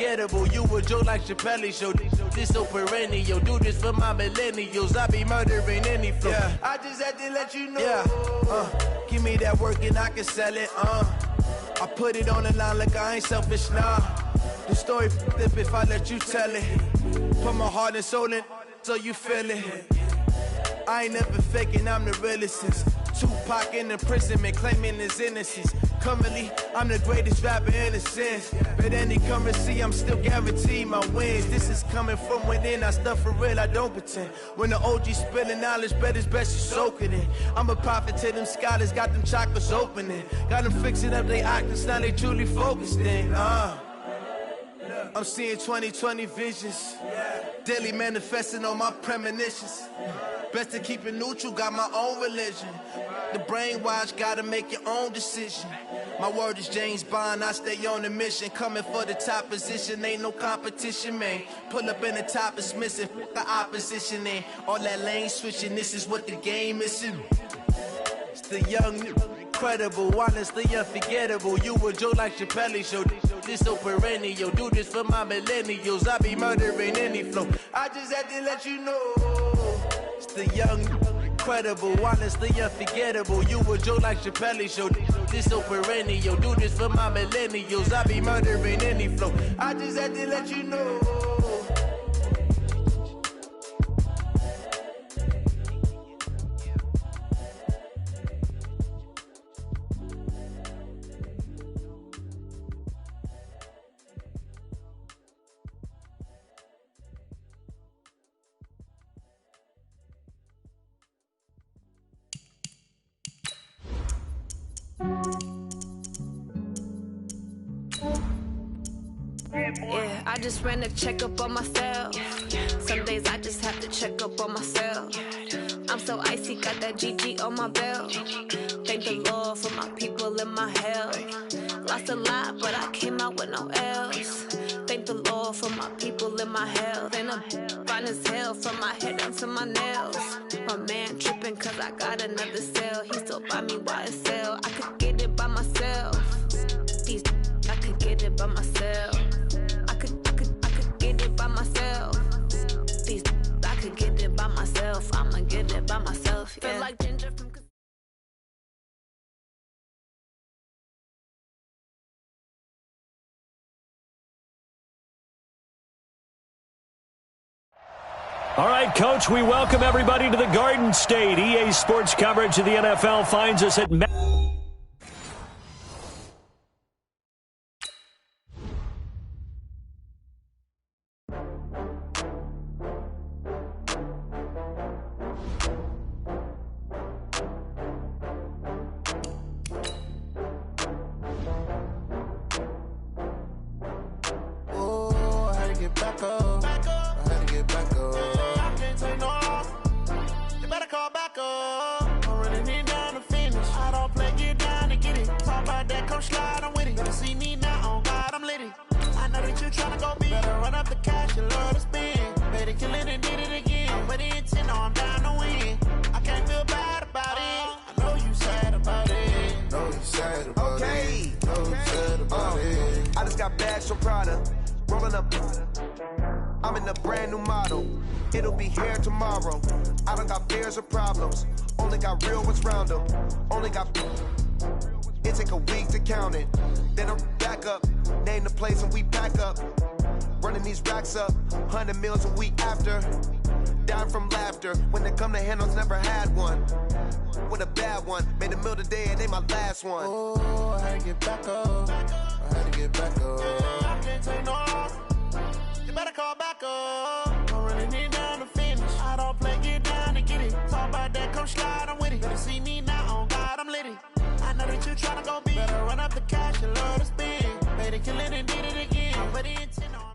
unforgettable. You a joke like Chappelle Show. This so perennial. Do this for my millennials. I be murdering any flow. Yeah. I just had to let you know. Yeah. Give me that work and I can sell it. I put it on the line like I ain't selfish, nah. The story flip if I let you tell it. Put my heart and soul in so you feel it. I ain't never faking, I'm the realest since Tupac in imprisonment, claiming his innocence. Currently, I'm the greatest rapper in a sense. But any currency, I'm still guaranteed my wins. This is coming from within, I stuff for real, I don't pretend. When the OG spilling knowledge, bet it's best you soak it in. I'm a prophet to them scholars, got them chakras opening. Got them fixing up they octaves, now they truly focused in. I'm seeing 2020 visions. Daily manifesting on my premonitions. Best to keep it neutral, got my own religion. The brainwash, gotta make your own decision. My word is James Bond, I stay on the mission. Coming for the top position, ain't no competition, man. Pull up in the top, it's missing, the opposition in. All that lane switching, this is what the game is in. It's the young, incredible, honestly unforgettable. You a joke like Chappelle Show. This so perennial. Do this for my millennials. I be murdering any flow. I just had to let you know. It's the young, incredible, honestly unforgettable. You a joke like Chappelle Show. This so perennial. Do this for my millennials. I be murdering any flow. I just had to let you know. Yeah, I just ran a checkup on myself. Some days I just have to check up on myself. I'm so icy, got that GG on my belt. Thank the Lord for my people in my health. Lost a lot, but I came out with no else. Thank the Lord for my people in my health. And I'm fine as hell from my head down to my nails. My man tripping cause I got another cell. He still buy me YSL. I could get it by myself. These I could get it by myself. I could get it by myself. These I could get it by myself. I'ma get it by myself. Yeah. Feel like ginger from All right, Coach, we welcome everybody to the Garden State. EA Sports coverage of the NFL finds us at I'm in a brand new model. It'll be here tomorrow. I don't got fears or problems. Only got real ones round them. Only got. It take a week to count it. Then I'm back up. Name the place and we pack up. Running these racks up. 100 meals a week after. Down from laughter. When they come to handles, never had one. With a bad one. Made a meal today and ain't my last one. Oh, I had to get back up. I had to get back up. I can't take no loss. You better call back up. I'm running it down to finish. I don't play, get down and get it. Talk about that, come slide, I'm with it. Better see me now, on God, I'm litty. I know that you tryna go big. Better run up the cash, you love to spin. Made it, kill it, and did it again. But the intent on.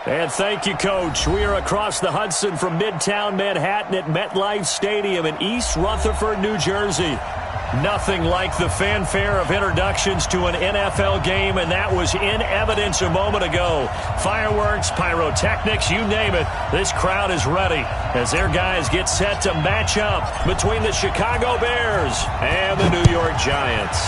And thank you, Coach. We are across the Hudson from Midtown Manhattan at MetLife Stadium in East Rutherford, New Jersey. Nothing like the fanfare of introductions to an NFL game, and that was in evidence a moment ago. Fireworks, pyrotechnics, you name it. This crowd is ready as their guys get set to match up between the Chicago Bears and the New York Giants.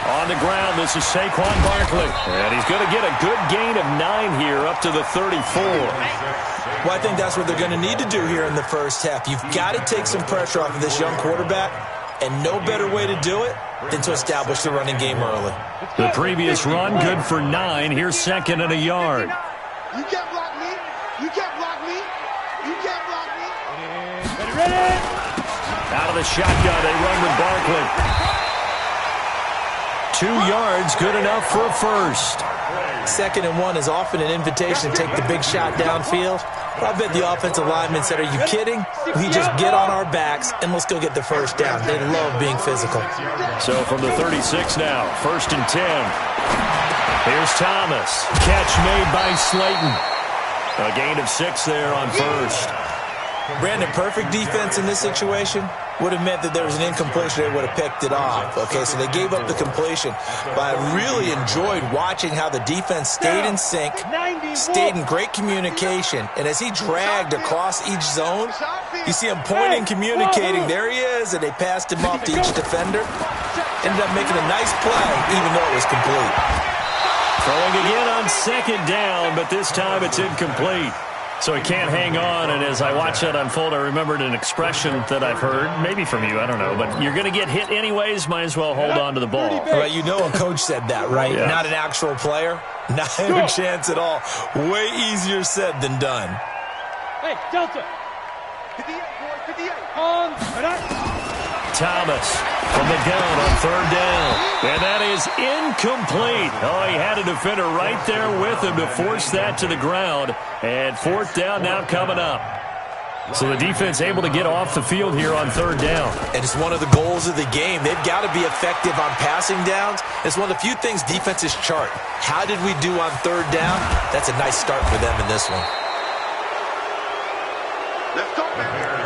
On the ground, this is Saquon Barkley. And he's going to get a good gain of 9 here up to the 34. Well, I think that's what they're going to need to do here in the first half. You've got to take some pressure off of this young quarterback, and no better way to do it than to establish the running game early. The previous run, good for 9. Here's 2nd and a yard. You can't block me. You can't block me. You can't block me. Ready. Out of the shotgun, they run with Barkley. 2 yards, good enough for a first. 2nd and 1 is often an invitation to take the big shot downfield. I bet the offensive lineman said, are you kidding? We just get on our backs and let's go get the first down. They love being physical. So from the 36 now, 1st and 10. Here's Thomas. Catch made by Slayton. A gain of 6 there on first. Brandon, perfect defense in this situation would have meant that there was an incompletion. They would have picked it off. Okay, so they gave up the completion. But I really enjoyed watching how the defense stayed in sync, stayed in great communication. And as he dragged across each zone, you see him pointing, communicating. There he is, and they passed him off to each defender. Ended up making a nice play, even though it was complete. Throwing again on 2nd down, but this time it's incomplete. So he can't hang on, and as I watch that unfold, I remembered an expression that I've heard, maybe from you, I don't know, but you're going to get hit anyways, might as well hold on to the ball. Right, you know a coach said that, right? Yeah. Not an actual player. Not a chance at all. Way easier said than done. Hey, Delta. 58, boy, 58. Thomas from the gun on 3rd down. And that is incomplete. Oh, he had a defender right there with him to force that to the ground. And 4th down now coming up. So the defense able to get off the field here on 3rd down. And it's one of the goals of the game. They've got to be effective on passing downs. It's one of the few things defenses chart. How did we do on 3rd down? That's a nice start for them in this one. Let's go, man.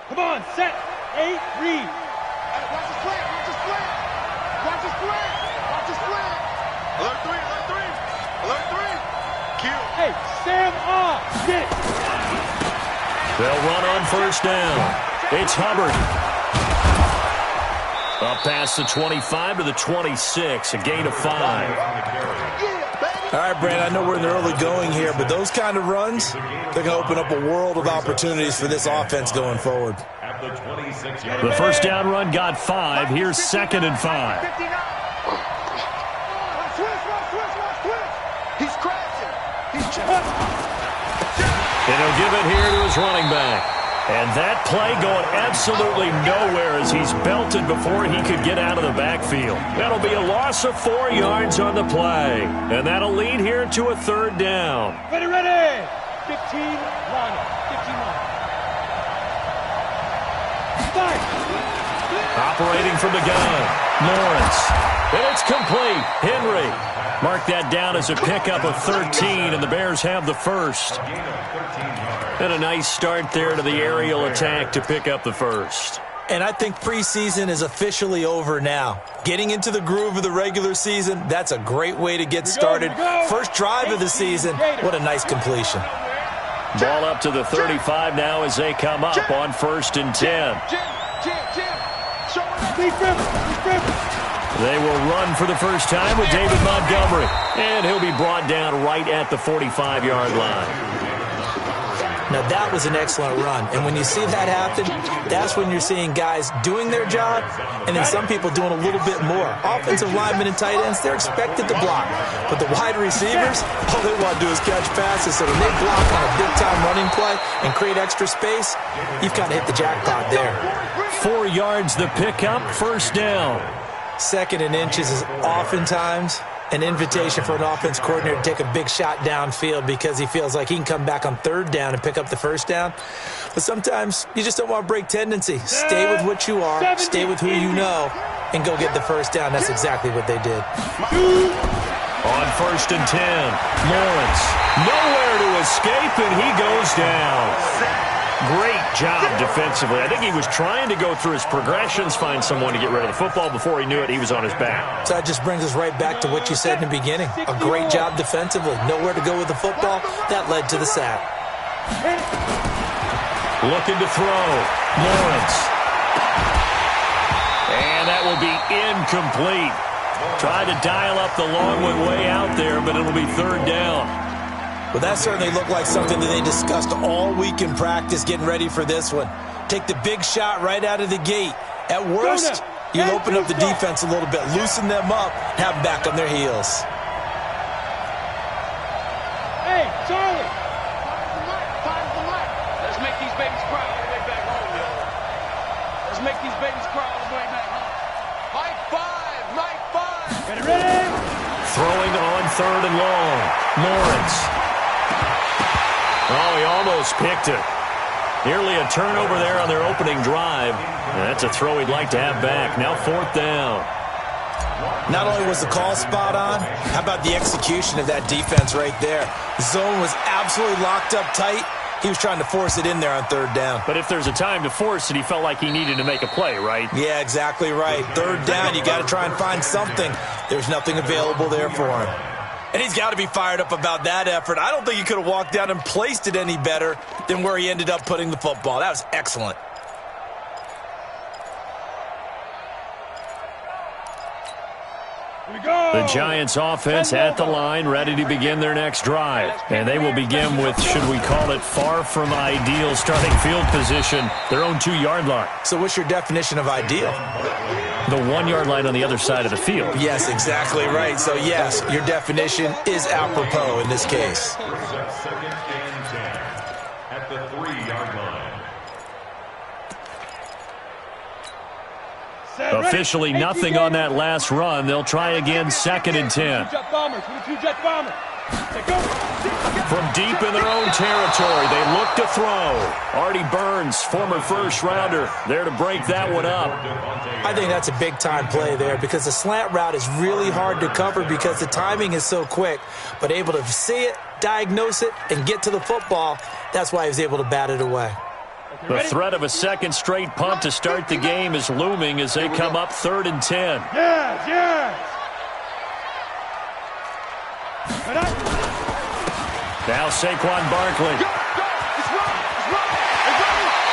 Come on, set, 8, read. Watch the slant, watch the slant. Watch the slant, watch the slant. Alert 3, alert 3, alert 3. Kill. Hey, Sam on, get it. They'll run on 1st down. It's Hubbard. Up past the 25 to the 26, a gain of 5. All right, Brandon, I know we're in the early going here, but those kind of runs, they're going to open up a world of opportunities for this offense going forward. The 1st down run got 5. Here's 2nd and 5. He's crashing. And he'll give it here to his running back. And that play going absolutely nowhere as he's belted before he could get out of the backfield. That'll be a loss of 4 yards on the play. And that'll lead here to a 3rd down. Ready. 15 line. 15 line. Operating from the gun, Lawrence. And it's complete. Henry. Mark that down as a pickup of 13, and the Bears have the first. And a nice start there to the aerial attack to pick up the first. And I think preseason is officially over now. Getting into the groove of the regular season, that's a great way to get started. First drive of the season, what a nice completion. Ball up to the 35 now as they come up on 1st and 10. They will run for the first time with David Montgomery. And he'll be brought down right at the 45-yard line. Now, that was an excellent run. And when you see that happen, that's when you're seeing guys doing their job and then some people doing a little bit more. Offensive linemen and tight ends, they're expected to block. But the wide receivers, all they want to do is catch passes. So when they block on a big-time running play and create extra space, you've kind of hit the jackpot there. 4 yards the pickup, 1st down. 2nd and inches is oftentimes an invitation for an offense coordinator to take a big shot downfield because he feels like he can come back on 3rd down and pick up the 1st down. But sometimes you just don't want to break tendency. Stay with what you are, stay with who you know, and go get the 1st down. That's exactly what they did. On 1st and 10, Lawrence, nowhere to escape, and he goes down. Great job defensively. I think he was trying to go through his progressions, find someone to get rid of the football. Before he knew it, he was on his back. So that just brings us right back to what you said in the beginning. A great job defensively. Nowhere to go with the football. That led to the sack. Looking to throw. Lawrence. And that will be incomplete. Tried to dial up the long one way out there, but it'll be 3rd down. Well, that certainly looked like something that they discussed all week in practice getting ready for this one. Take the big shot right out of the gate. At worst, you'll open up the defense a little bit, loosen them up, have them back on their heels. Hey, Charlie! Find the mic. Let's make these babies cry all the way back home, yo. Let's make these babies cry all the way back home. Mike 5! Mike 5! Ready? Throwing on 3rd and long. Lawrence. Oh, he almost picked it. Nearly a turnover there on their opening drive. And that's a throw he'd like to have back. Now 4th down. Not only was the call spot on, how about the execution of that defense right there? The zone was absolutely locked up tight. He was trying to force it in there on 3rd down. But if there's a time to force it, he felt like he needed to make a play, right? Yeah, exactly right. 3rd down, you got to try and find something. There's nothing available there for him. And he's got to be fired up about that effort. I don't think he could have walked down and placed it any better than where he ended up putting the football. That was excellent. The Giants offense at the line, ready to begin their next drive. And they will begin with, should we call it, far from ideal starting field position, their own 2-yard line. So what's your definition of ideal? The 1-yard line on the other side of the field. Yes, exactly right. So, yes, your definition is apropos in this case. At the 3-yard line. Officially nothing on that last run. They'll try again 2nd and 10. From deep in their own territory, they look to throw. Artie Burns, former first-rounder, there to break that one up. I think that's a big-time play there because the slant route is really hard to cover because the timing is so quick. But able to see it, diagnose it, and get to the football, that's why he was able to bat it away. The threat of a second straight punt to start the game is looming as they come up 3rd and 10. Now Saquon Barkley.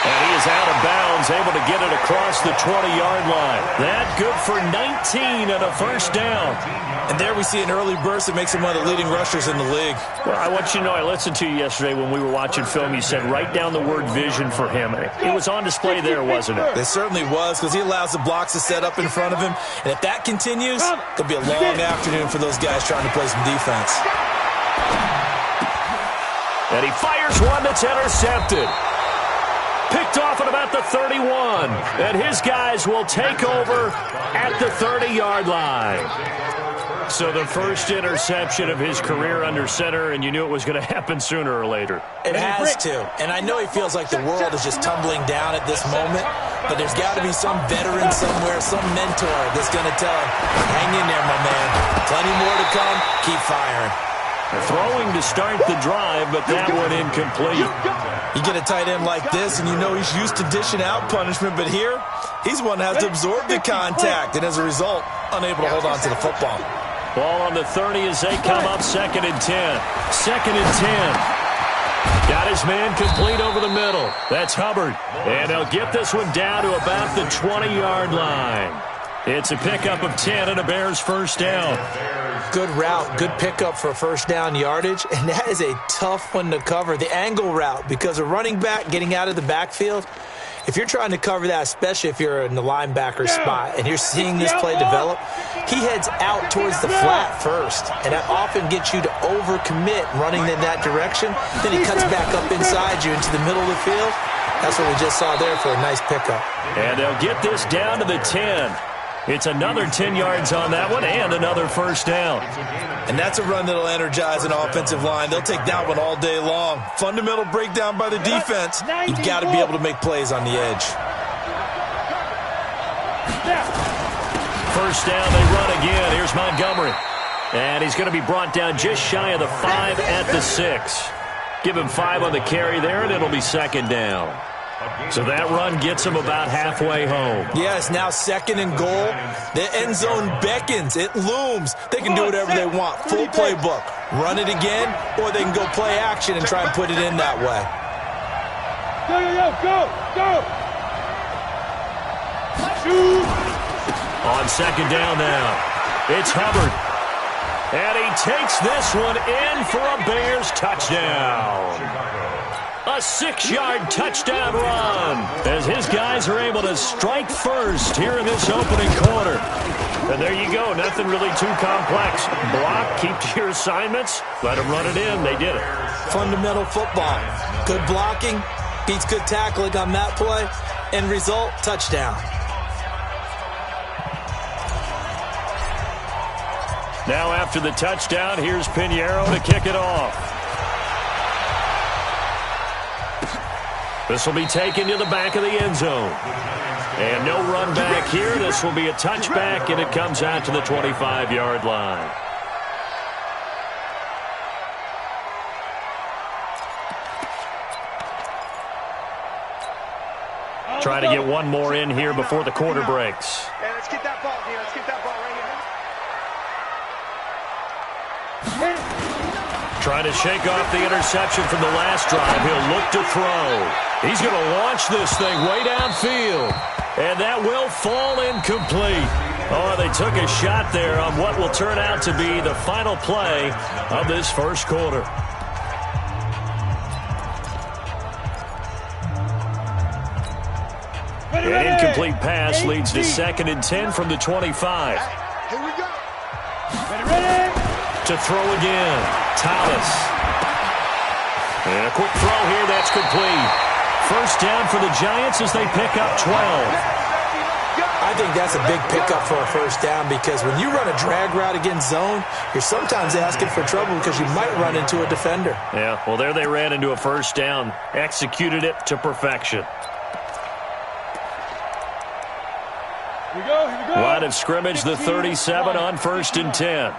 And he is out of bounds, able to get it across the 20-yard line. That good for 19 and a 1st down. And there we see an early burst that makes him one of the leading rushers in the league. Well, I want you to know, I listened to you yesterday when we were watching film. You said write down the word vision for him. It was on display there, wasn't it? It certainly was because he allows the blocks to set up in front of him. And if that continues, it'll be a long afternoon for those guys trying to play some defense. And he fires one that's intercepted. Picked off at about the 31. And his guys will take over at the 30-yard line. So the first interception of his career under center, and you knew it was going to happen sooner or later. It has to. And I know he feels like the world is just tumbling down at this moment, but there's got to be some veteran somewhere, some mentor that's going to tell him, hang in there, my man. Plenty more to come. Keep firing. Throwing to start the drive, but that one incomplete. You get a tight end like this, and you know he's used to dishing out punishment, but here, he's one that has to absorb the contact, and as a result, unable to hold on to the football. Ball on the 30 as they come up 2nd and 10. 2nd and 10. Got his man complete over the middle. That's Hubbard. And they'll get this one down to about the 20-yard line. It's a pickup of 10 and a Bears 1st down. Good route, good pickup for 1st down yardage, and that is a tough one to cover, the angle route, because a running back getting out of the backfield, if you're trying to cover that, especially if you're in the linebacker spot and you're seeing this play develop, he heads out towards the flat first, and that often gets you to overcommit running in that direction. Then he cuts back up inside you into the middle of the field. That's what we just saw there for a nice pickup. And they'll get this down to the 10. It's another 10 yards on that one and another 1st down. And that's a run that'll energize an offensive line. They'll take that one all day long. Fundamental breakdown by the defense. You've got to be able to make plays on the edge. 1st down, they run again. Here's Montgomery. And he's going to be brought down just shy of the 5 at the 6. Give him 5 on the carry there, and it'll be second down. So that run gets him about halfway home. Yes, now second and goal. The end zone beckons. It looms. They can do whatever they want. Full playbook. Run it again, or they can go play action and try and put it in that way. Go! Shoot! On second down now, it's Hubbard. And he takes this one in for a Bears touchdown. A 6-yard touchdown run as his guys are able to strike first here in this opening quarter. And there you go. Nothing really too complex. Block, keep to your assignments, let them run it in. They did it. Fundamental football. Good blocking beats good tackling on that play. End result, touchdown. Now after the touchdown, here's Pinheiro to kick it off. This will be taken to the back of the end zone. And no run back here. This will be a touchback, and it comes out to the 25-yard line. Try to get one more in here before the quarter breaks. Hey, let's get that ball here. Let's get that ball right here. Trying to shake off the interception from the last drive. He'll look to throw. He's going to launch this thing way downfield. And that will fall incomplete. Oh, they took a shot there on what will turn out to be the final play of this first quarter. An incomplete pass leads to 2nd and 10 from the 25. Here we go. Ready. To throw again. Thomas. And a quick throw here. That's complete. First down for the Giants as they pick up 12. I think that's a big pickup for a first down because when you run a drag route against zone, you're sometimes asking for trouble because you might run into a defender. Yeah, well, there they ran into a first down. Executed it to perfection. Here we go. Line of scrimmage, the 37 on 1st and 10.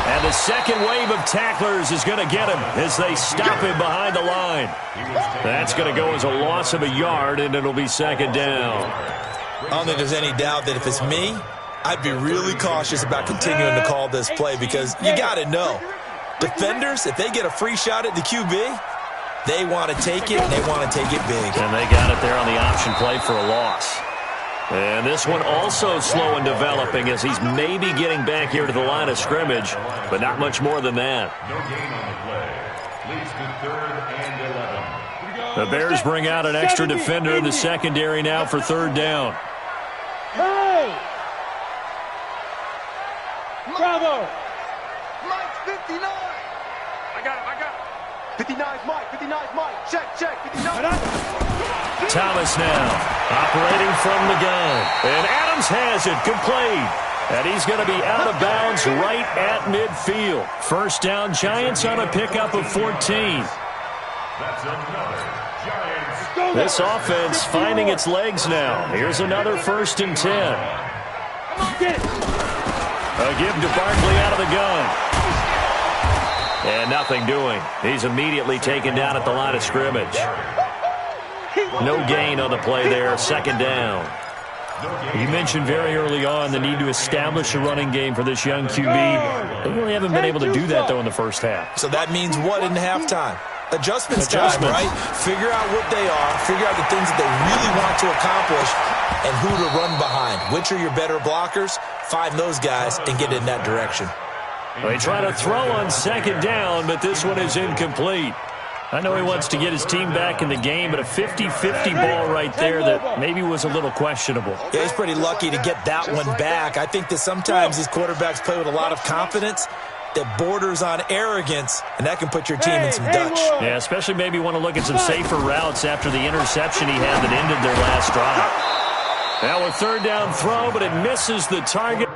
And the second wave of tacklers is going to get him as they stop him behind the line. That's going to go as a loss of a yard, and it'll be second down. I don't think there's any doubt that if it's me, I'd be really cautious about continuing to call this play because you got to know, defenders, if they get a free shot at the QB, they want to take it, and they want to take it big. And they got it there on the option play for a loss. And this one also slow in developing as he's maybe getting back here to the line of scrimmage, but not much more than that. No gain on the play. Leads to 3rd and 11. The Bears bring out an extra defender in the secondary now for 3rd down. Hey! Bravo! Mike's 59! I got him. 59's Mike. 59's Mike. Check. 59. Thomas now operating from the gun. And Adams has it complete. And he's going to be out of bounds right at midfield. First down, Giants on a pickup of 14. That's another Giants. This offense finding its legs now. Here's another 1st and 10. Get it. A give to Barkley out of the gun. And nothing doing. He's immediately taken down at the line of scrimmage. No gain on the play there. Second down. You mentioned very early on the need to establish a running game for this young QB. They really haven't been able to do that, though, in the first half. So that means what in halftime? Adjustments time, right? Figure out what they are. Figure out the things that they really want to accomplish and who to run behind. Which are your better blockers? Find those guys and get in that direction. They try to throw on second down, but this one is incomplete. I know he wants to get his team back in the game, but a 50-50 ball right there that maybe was a little questionable. Yeah, he's pretty lucky to get that one back. I think that sometimes these quarterbacks play with a lot of confidence that borders on arrogance, and that can put your team in some Dutch. Yeah, especially maybe want to look at some safer routes after the interception he had that ended their last drive. Now a 3rd down throw, but it misses the target.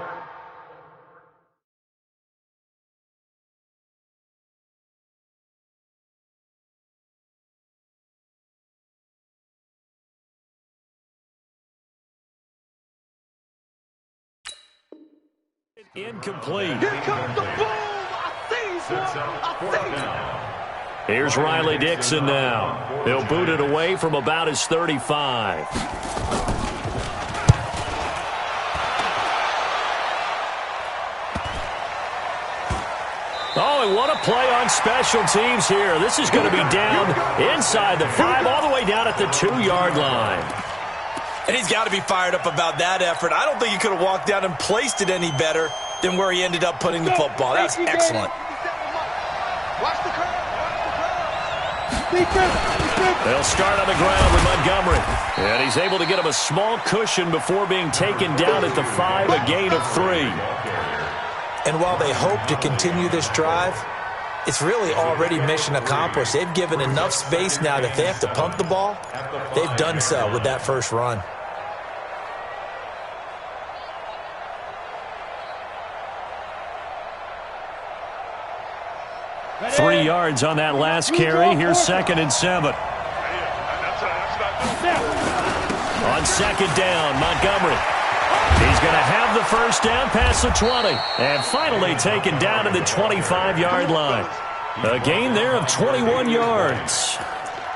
Incomplete. Here comes the boom. I see one. I see. Here's Riley Dixon now. He'll boot it away from about his 35. Oh, and what a play on special teams here. This is going to be down inside the 5, all the way down at the 2-yard line. And he's got to be fired up about that effort. I don't think he could have walked down and placed it any better than where he ended up putting the football. That's excellent. Watch the curve. Watch the curve. They'll start on the ground with Montgomery. And he's able to get him a small cushion before being taken down at the 5, a gain of 3. And while they hope to continue this drive, it's really already mission accomplished. They've given enough space now that they have to pump the ball. They've done so with that first run. 3 yards on that last carry. Here's 2nd and 7. On 2nd down, Montgomery. He's going to have the first down past the 20. And finally taken down to the 25-yard line. A gain there of 21 yards.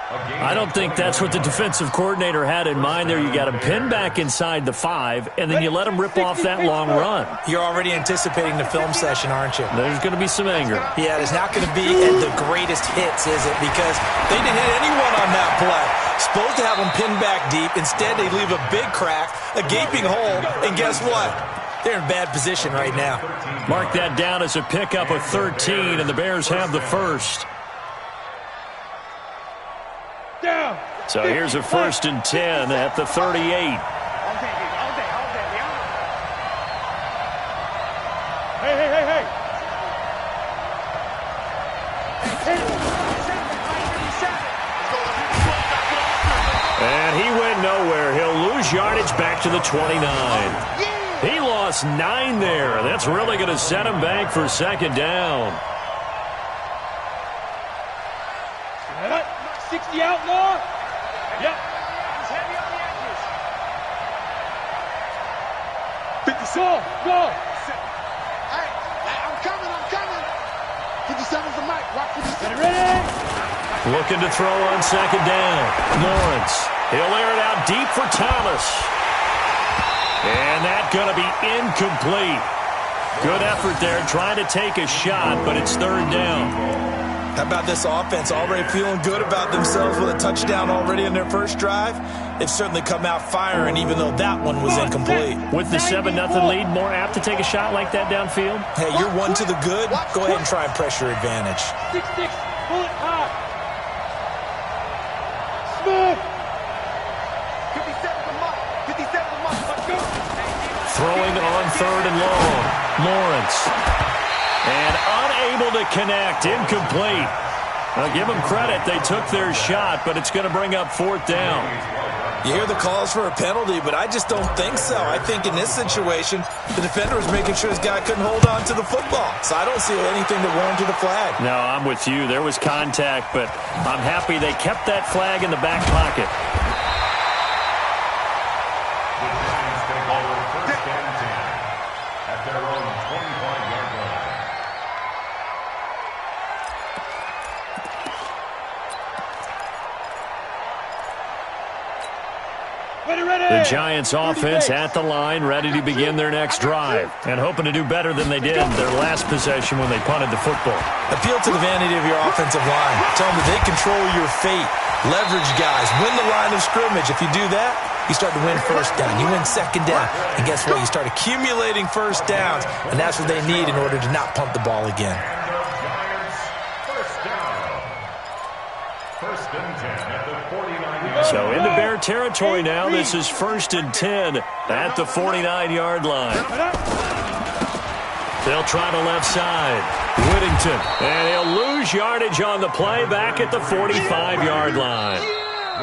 I don't think that's what the defensive coordinator had in mind there. You got him pinned back inside the 5, and then you let him rip off that long run. You're already anticipating the film session, aren't you? There's going to be some anger. Yeah, it's not going to be at the greatest hits, is it? Because they didn't hit anyone on that play. Supposed to have them pinned back deep. Instead, they leave a big crack, a gaping hole, and guess what? They're in bad position right now. Mark that down as a pickup of 13, and the Bears have the first. So here's a 1st and 10 at the 38. Hey, hey. And he went nowhere. He'll lose yardage back to the 29. He lost 9 there. That's really going to set him back for 2nd down. 60 outlaw. Yep. He's heavy on the edges. 57. Go. Hey, I'm coming. 57's the mic. Watch 57. Ready? Looking to throw on 2nd down. Lawrence. He'll air it out deep for Thomas. And that's going to be incomplete. Good effort there trying to take a shot, but it's 3rd down. How about this offense? Already feeling good about themselves with a touchdown already in their first drive. They've certainly come out firing, even though that one was incomplete. With the 7-0 lead, more apt to take a shot like that downfield? Hey, you're one to the good. Go ahead and try and press your advantage. 6-6, pull it high. Smooth. 57 the mark. 57 the mark. Let's go. Throwing on 3rd and long. Lawrence. And unable to connect. Incomplete. I'll give them credit. They took their shot, but it's going to bring up 4th down. You hear the calls for a penalty, but I just don't think so. I think in this situation, the defender was making sure his guy couldn't hold on to the football. So I don't see anything that warranted a flag. No, I'm with you. There was contact, but I'm happy they kept that flag in the back pocket. The Giants offense at the line, ready to begin their next drive, and hoping to do better than they did their last possession when they punted the football. Appeal to the vanity of your offensive line. Tell them that they control your fate. Leverage guys. Win the line of scrimmage. If you do that, you start to win 1st down. You win 2nd down. And guess what? You start accumulating 1st downs, and that's what they need in order to not punt the ball again. So into Bear territory now. This is 1st and 10 at the 49-yard line. They'll try the left side. Whittington. And he'll lose yardage on the play back at the 45-yard line.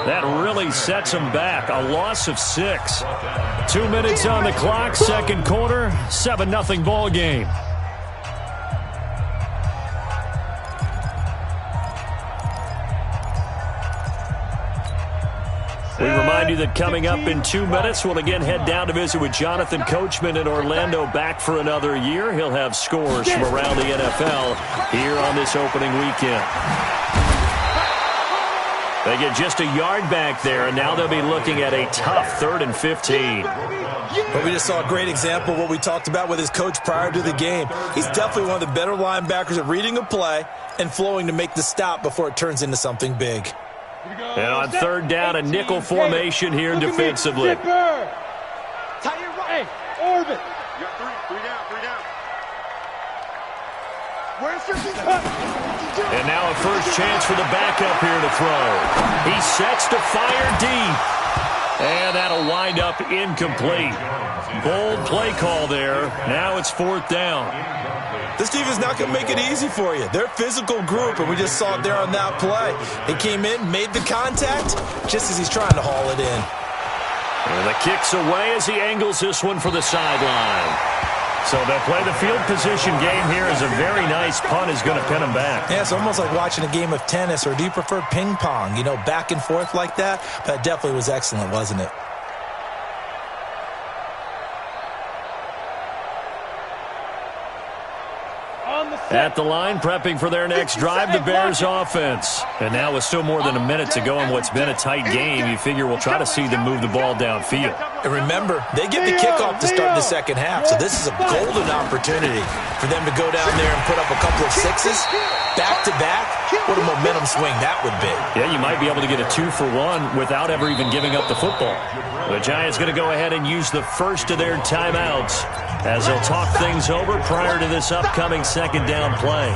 That really sets him back. A loss of 6. 2 minutes on the clock. 2nd quarter. 7-0 ball game. We remind you that coming up in 2 minutes, we'll again head down to visit with Jonathan Coachman in Orlando, back for another year. He'll have scores from around the NFL here on this opening weekend. They get just a yard back there, and now they'll be looking at a tough 3rd and 15. But we just saw a great example of what we talked about with his coach prior to the game. He's definitely one of the better linebackers at reading a play and flowing to make the stop before it turns into something big. And on 3rd down, a nickel formation here defensively. Hey, orbit. You got three down. And now a first chance for the backup here to throw. He sets to fire deep. And that'll wind up incomplete. Bold play call there. Now it's 4th down. This team is not going to make it easy for you. They're a physical group, and we just saw it there on that play. He came in, made the contact, just as he's trying to haul it in. And the kick's away as he angles this one for the sideline. So they'll play the field position game here as a very nice punt is going to pin him back. Yeah, it's almost like watching a game of tennis, or do you prefer ping pong? You know, back and forth like that? That definitely was excellent, wasn't it? At the line, prepping for their next drive, the Bears offense. And now with still more than a minute to go in what's been a tight game, you figure we'll try to see them move the ball downfield. And remember, they get the kickoff to start the second half, so this is a golden opportunity for them to go down there and put up a couple of sixes, back-to-back. What a momentum swing that would be. Yeah, you might be able to get a 2-for-1 without ever even giving up the football. The Giants going to go ahead and use the first of their timeouts as they'll talk things over prior to this upcoming 2nd down play.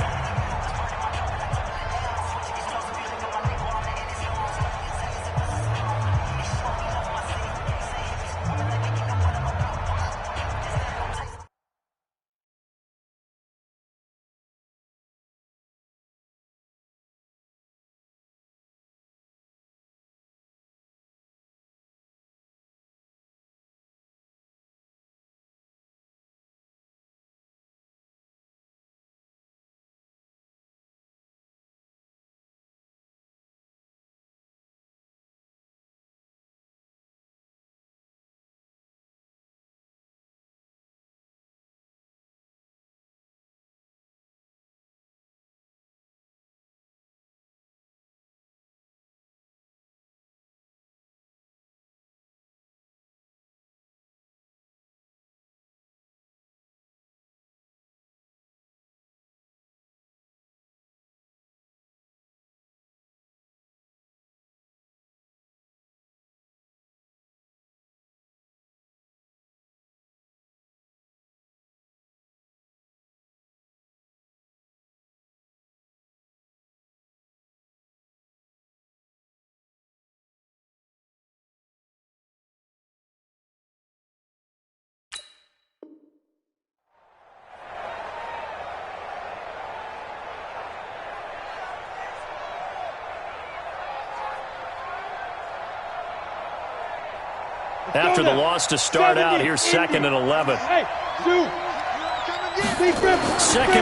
After the loss to start out, here's 2nd and 11. 2nd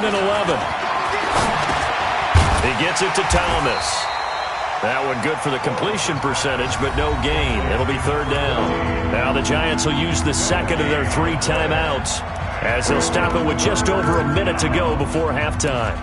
and 11. He gets it to Thomas. That one good for the completion percentage, but no gain. It'll be 3rd down. Now the Giants will use the 2nd of their 3 timeouts as they'll stop it with just over a minute to go before halftime.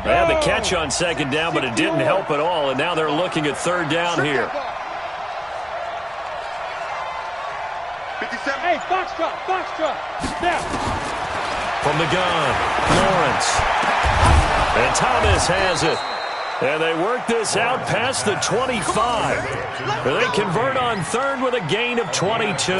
They had the catch on 2nd down, but it didn't help at all, and now they're looking at 3rd down here. Hey, box drop. Now. From the gun, Lawrence. And Thomas has it. And they work this out past the 25. They convert on 3rd with a gain of 22.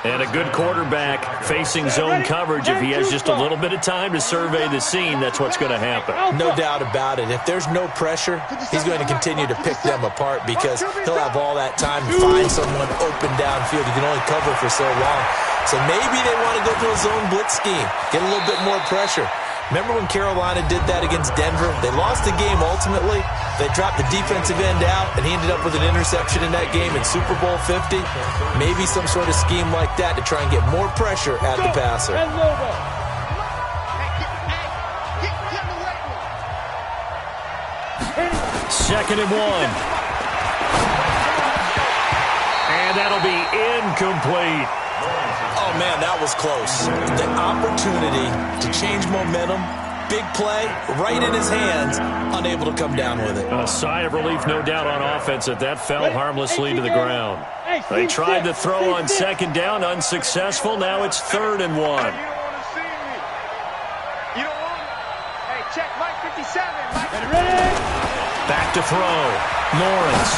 And a good quarterback facing zone coverage, if he has just a little bit of time to survey the scene, that's what's going to happen. No doubt about it. If there's no pressure, he's going to continue to pick them apart because he'll have all that time to find someone open downfield. He can only cover for so long. So maybe they want to go to a zone blitz scheme, get a little bit more pressure. Remember when Carolina did that against Denver? They lost the game ultimately. They dropped the defensive end out, and he ended up with an interception in that game in Super Bowl 50. Maybe some sort of scheme like that to try and get more pressure at the passer. Second and 1. And that'll be incomplete. Oh, man, that was close. The opportunity to change momentum, big play, right in his hands, unable to come down with it. A sigh of relief, no doubt, on offense that fell harmlessly to the ground. They tried to throw on second down, unsuccessful. Now it's 3rd and 1. You don't want to see me. You don't want me. Hey, check Mike 57. Mike. Ready? Back to throw. Lawrence.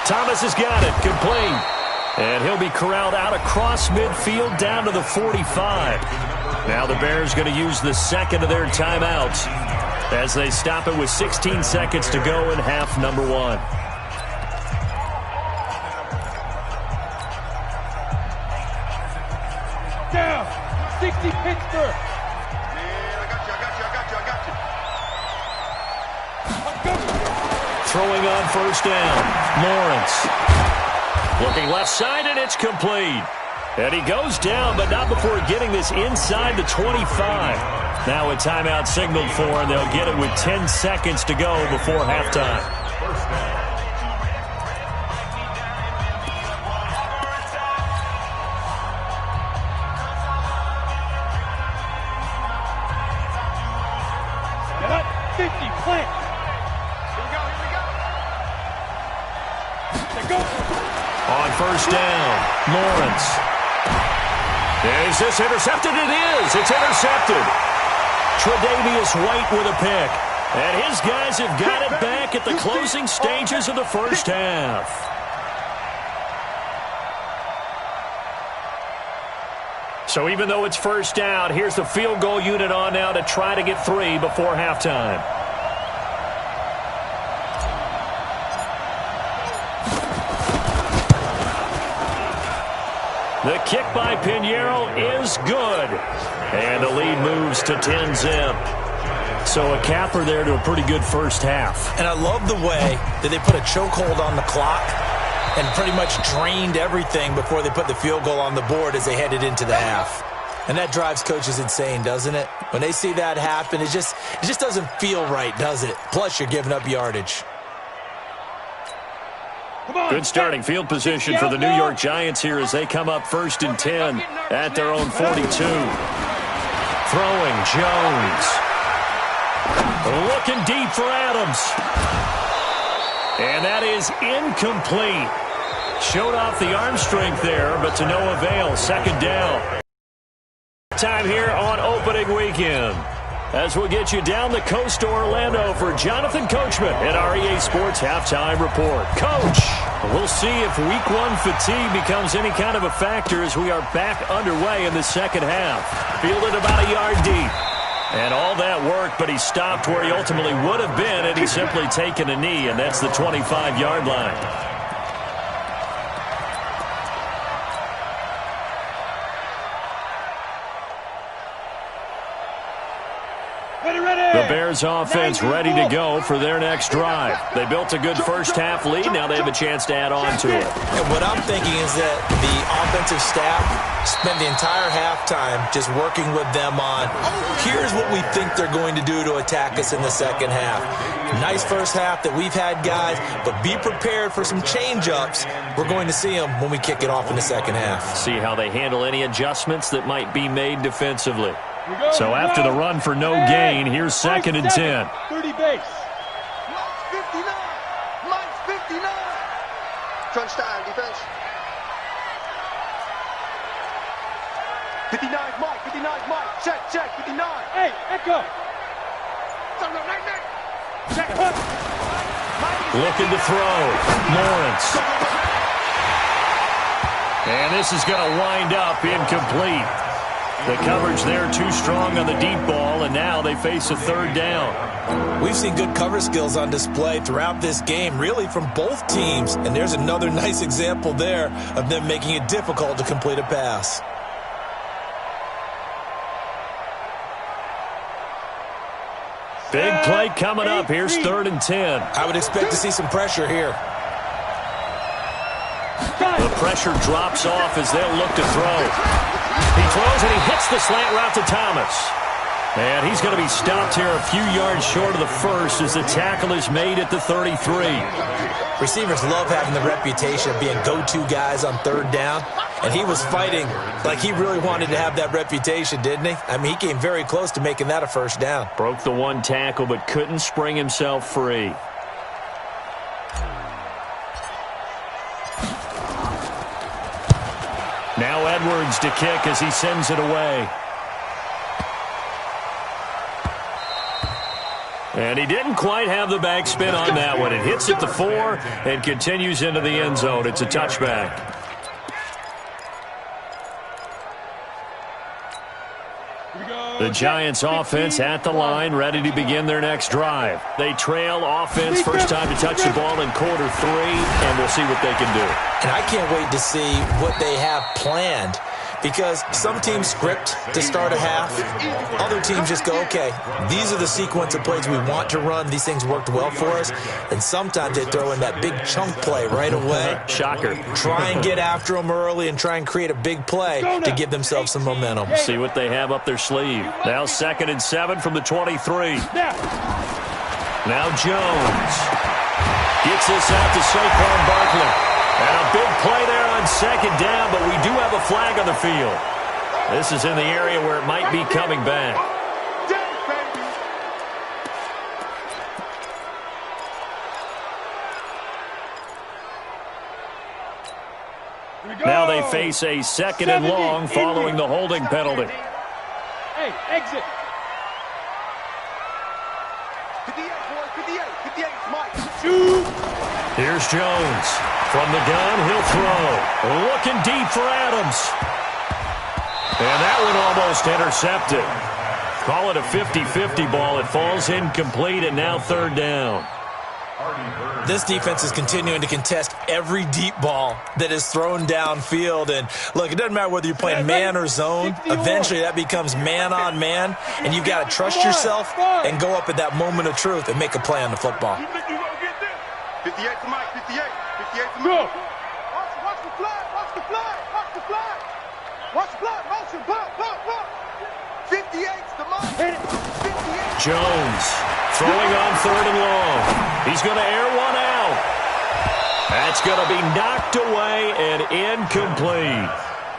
Thomas has got it. Complete. And he'll be corralled out across midfield down to the 45. Now the Bears going to use the second of their timeouts as they stop it with 16 seconds to go in half number 1. Down. 60 Pittsburgh. Man, I got you. Throwing on first down. Lawrence. Looking left side, and it's complete. And he goes down, but not before getting this inside the 25. Now a timeout signaled for, and they'll get it with 10 seconds to go before halftime. On first down, Lawrence. Is this intercepted? It is. It's intercepted. Tre'Davious White with a pick. And his guys have got it back at the closing stages of the first half. So even though it's first down, here's the field goal unit on now to try to get 3 before halftime. The kick by Pinheiro is good. And the lead moves to 10-zip. So a capper there to a pretty good first half. And I love the way that they put a chokehold on the clock and pretty much drained everything before they put the field goal on the board as they headed into the half. And that drives coaches insane, doesn't it? When they see that happen, it just doesn't feel right, does it? Plus, you're giving up yardage. Good starting field position for the New York Giants here as they come up 1st and 10 at their own 42. Throwing, Jones. Looking deep for Adams. And that is incomplete. Showed off the arm strength there, but to no avail. Second down. Time here on opening weekend, as we'll get you down the coast to Orlando for Jonathan Coachman at REA Sports Halftime Report. Coach, we'll see if Week 1 fatigue becomes any kind of a factor as we are back underway in the second half. Fielded about a yard deep. And all that work, but he stopped where he ultimately would have been had he simply taken a knee, and that's the 25-yard line. The Bears offense ready to go for their next drive. They built a good first half lead. Now they have a chance to add on to it. And what I'm thinking is that the offensive staff spent the entire halftime just working with them on, here's what we think they're going to do to attack us in the second half. Nice first half that we've had, guys, but be prepared for some change-ups. We're going to see them when we kick it off in the second half. See how they handle any adjustments that might be made defensively. So after the run for no gain, here's 2nd and 10. 30 base. Mike's 59. Mike's 59. Crunch time, defense. 59 Mike. 59 Mike. Check. 59. Hey, echo. Check. Looking to throw. Lawrence. And this is going to wind up incomplete. The coverage there too strong on the deep ball, and now they face a third down. We've seen good cover skills on display throughout this game, really from both teams. And there's another nice example there of them making it difficult to complete a pass. Big play coming up. Here's 3rd and 10. I would expect to see some pressure here. The pressure drops off as they'll look to throw. He throws and he hits the slant route to Thomas. And he's going to be stopped here a few yards short of the first as the tackle is made at the 33. Receivers love having the reputation of being go-to guys on 3rd down. And he was fighting like he really wanted to have that reputation, didn't he? I mean, he came very close to making that a first down. Broke the one tackle but couldn't spring himself free. Now Edwards to kick as he sends it away. And he didn't quite have the backspin on that one. It hits at the 4 and continues into the end zone. It's a touchback. The Giants offense at the line, ready to begin their next drive. They trail offense, first time to touch the ball in quarter 3, and we'll see what they can do. And I can't wait to see what they have planned, because some teams script to start a half. Other teams just go, okay, these are the sequence of plays we want to run. These things worked well for us. And sometimes they throw in that big chunk play right away. Shocker. Try and get after them early and try and create a big play to give themselves some momentum. See what they have up their sleeve. Now 2nd and 7 from the 23. Now Jones gets this out to Saquon Barkley. And a big play there on 2nd down, but we do have a flag on the field. This is in the area where it might be coming back. Now they face a 2nd and long following the holding penalty. Hey, exit. 58, boy, 58, Mike. Shoot. Here's Jones. From the gun, he'll throw. Looking deep for Adams. And that one almost intercepted. Call it a 50-50 ball. It falls incomplete, and now 3rd down. This defense is continuing to contest every deep ball that is thrown downfield. And, look, it doesn't matter whether you're playing man or zone. Eventually that becomes man-on-man, and you've got to trust yourself and go up at that moment of truth and make a play on the football. 58 to Mike, 58. 58 to Mike. Watch the flag, watch the flag, watch the flag. Watch the flag, motion, pop. 58's the Mike. 58. Jones throwing on 3rd and long. He's going to air one out. That's going to be knocked away and incomplete.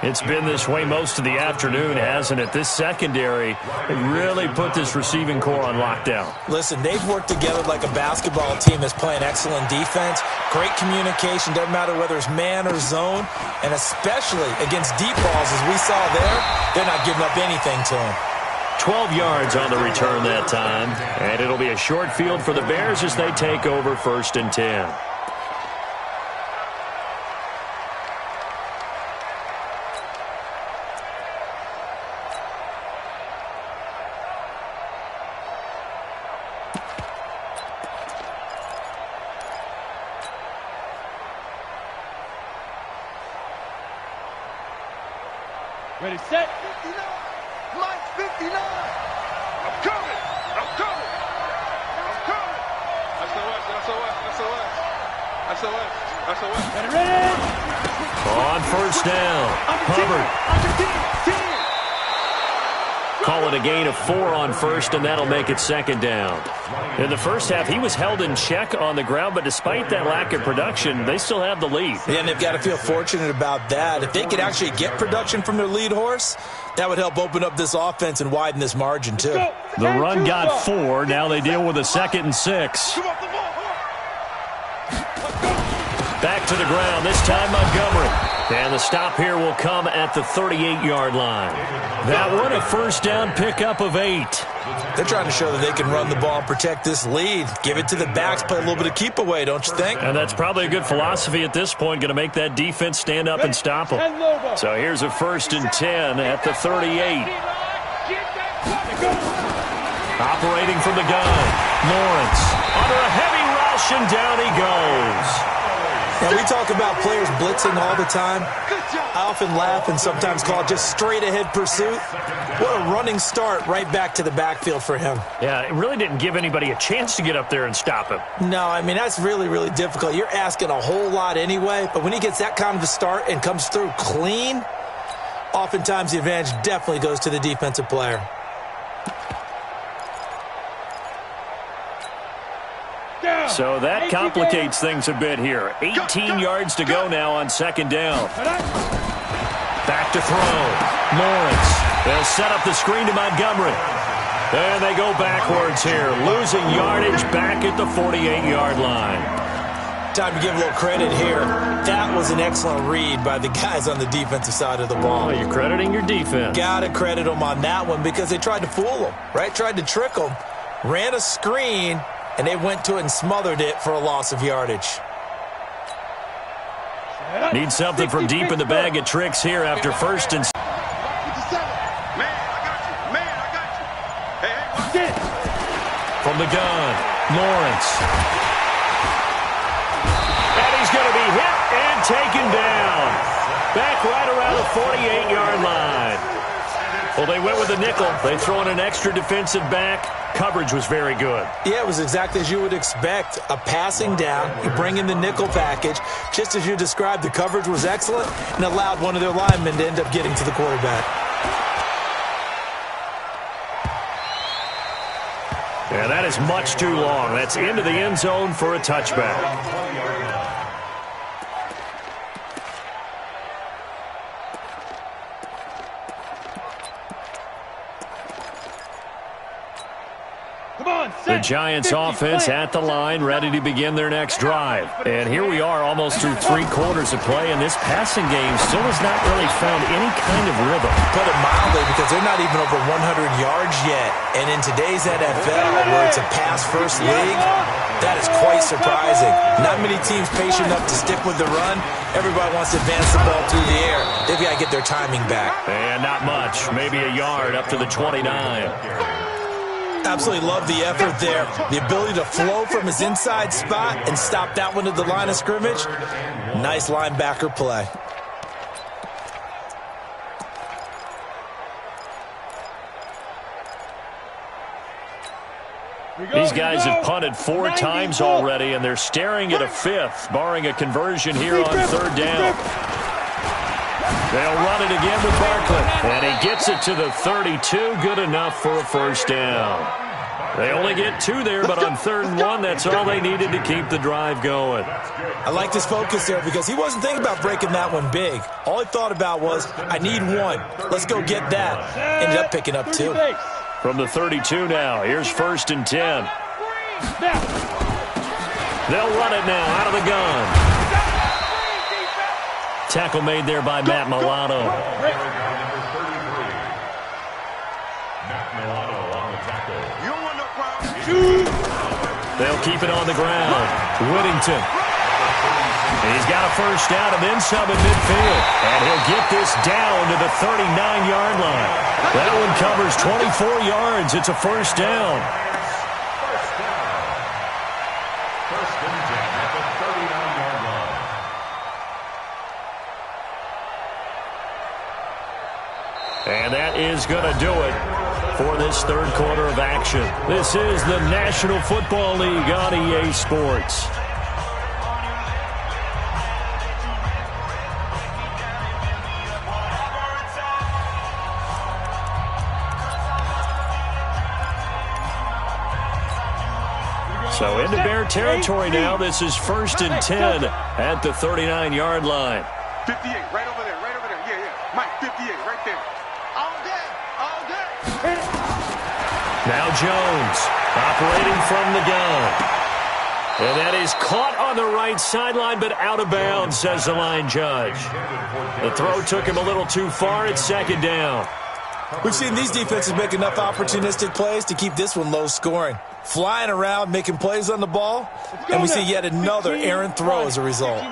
It's been this way most of the afternoon, hasn't it? This secondary really put this receiving core on lockdown. Listen, they've worked together like a basketball team that's playing excellent defense. Great communication, doesn't matter whether it's man or zone. And especially against deep balls, as we saw there, they're not giving up anything to them. 12 yards on the return that time. And it'll be a short field for the Bears as they take over 1st and 10. Ready, set. 59. Mike, 59. I'm coming. Ready. On 1st down, Hubbard. Call it a gain of 4 on 1st, and that'll make it 2nd down. In the first half, he was held in check on the ground, but despite that lack of production, they still have the lead. Yeah, and they've got to feel fortunate about that. If they could actually get production from their lead horse, that would help open up this offense and widen this margin, too. The run got 4. Now they deal with a 2nd and 6. Back to the ground, this time Montgomery. And the stop here will come at the 38-yard line. That one, a first down pickup of 8. They're trying to show that they can run the ball and protect this lead. Give it to the backs, play a little bit of keep away, don't you think? And that's probably a good philosophy at this point, going to make that defense stand up and stop them. So here's a first and 10 at the 38. Operating from the gun, Lawrence under a heavy rush, and down he goes. Now, we talk about players blitzing all the time. I often laugh and sometimes call it just straight-ahead pursuit. What a running start right back to the backfield for him. Yeah, it really didn't give anybody a chance to get up there and stop him. No, I mean, that's really, really difficult. You're asking a whole lot anyway, but when he gets that kind of a start and comes through clean, oftentimes the advantage definitely goes to the defensive player. So that complicates things a bit here. 18 yards to go now on second down. Back to throw. Lawrence. They'll set up the screen to Montgomery. And they go backwards here, losing yardage back at the 48-yard line. Time to give a little credit here. That was an excellent read by the guys on the defensive side of the ball. Oh, you're crediting your defense. Got to credit them on that one because they tried to fool them, right? Tried to trick them, ran a screen, and they went to it and smothered it for a loss of yardage. Need something from deep in the bag of tricks here after first and... From the gun, Lawrence. And he's going to be hit and taken down. Back right around the 48-yard line. Well, they went with a nickel. They throw in an extra defensive back. Coverage was very good. Yeah, it was exactly as you would expect. A passing down. You bring in the nickel package. Just as you described, the coverage was excellent and allowed one of their linemen to end up getting to the quarterback. Yeah, that is much too long. That's into the end zone for a touchback. The Giants offense at the line, ready to begin their next drive. And here we are almost through 3 quarters of play, and this passing game still has not really found any kind of rhythm. Put it mildly, because they're not even over 100 yards yet. And in today's NFL, where it's a pass-first league, that is quite surprising. Not many teams patient enough to stick with the run. Everybody wants to advance the ball through the air. They've got to get their timing back. And not much, maybe a yard up to the 29. Absolutely love the effort there. The ability to flow from his inside spot and stop that one at the line of scrimmage. Nice linebacker play. These guys have punted 4 times already, and they're staring at a 5th, barring a conversion here on 3rd down. They'll run it again with Barkley, and he gets it to the 32, good enough for a first down. They only get 2 there, but on 3rd and 1, that's all they needed to keep the drive going. I like this focus there because he wasn't thinking about breaking that one big. All he thought about was, I need 1. Let's go get that. Ended up picking up 2. From the 32 now, here's 1st and 10. They'll run it now out of the gun. Tackle made there by Matt Milano. They'll keep it on the ground. Whittington. He's got a first down and then some in midfield. And he'll get this down to the 39-yard line. That one covers 24 yards. It's a first down. First and 10 at the 39-yard line. And that is going to do it for this 3rd quarter of action. This is the National Football League on EA Sports. So into Bear territory now. This is 1st and 10 at the 39-yard line. 58, right over there, right over there. Yeah, yeah. Mike, 58, right there. All day, all day. Now Jones operating from the gun. And that is caught on the right sideline, but out of bounds, says the line judge. The throw took him a little too far. It's second down. We've seen these defenses make enough opportunistic plays to keep this one low scoring. Flying around, making plays on the ball, and we see yet another errant throw as a result.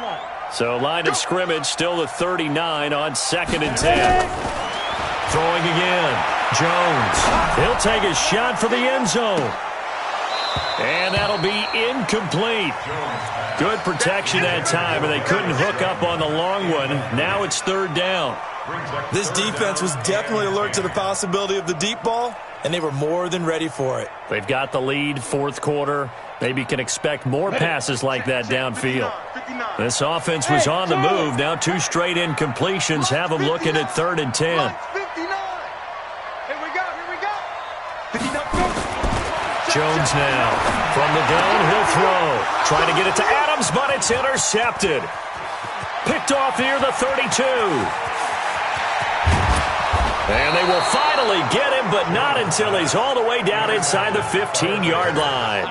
So line of scrimmage still the 39 on 2nd and 10. Throwing again. Jones. He'll take a shot for the end zone. And that'll be incomplete. Good protection that time, and they couldn't hook up on the long one. Now it's 3rd down. This defense was definitely alert to the possibility of the deep ball, and they were more than ready for it. They've got the lead, 4th quarter. Maybe can expect more passes like that downfield. This offense was on the move. Now 2 straight incompletions have them looking at 3rd and 10. Jones now from the gun. He'll throw. Trying to get it to Adams, but it's intercepted. Picked off near the 32. And they will finally get him, but not until he's all the way down inside the 15-yard line.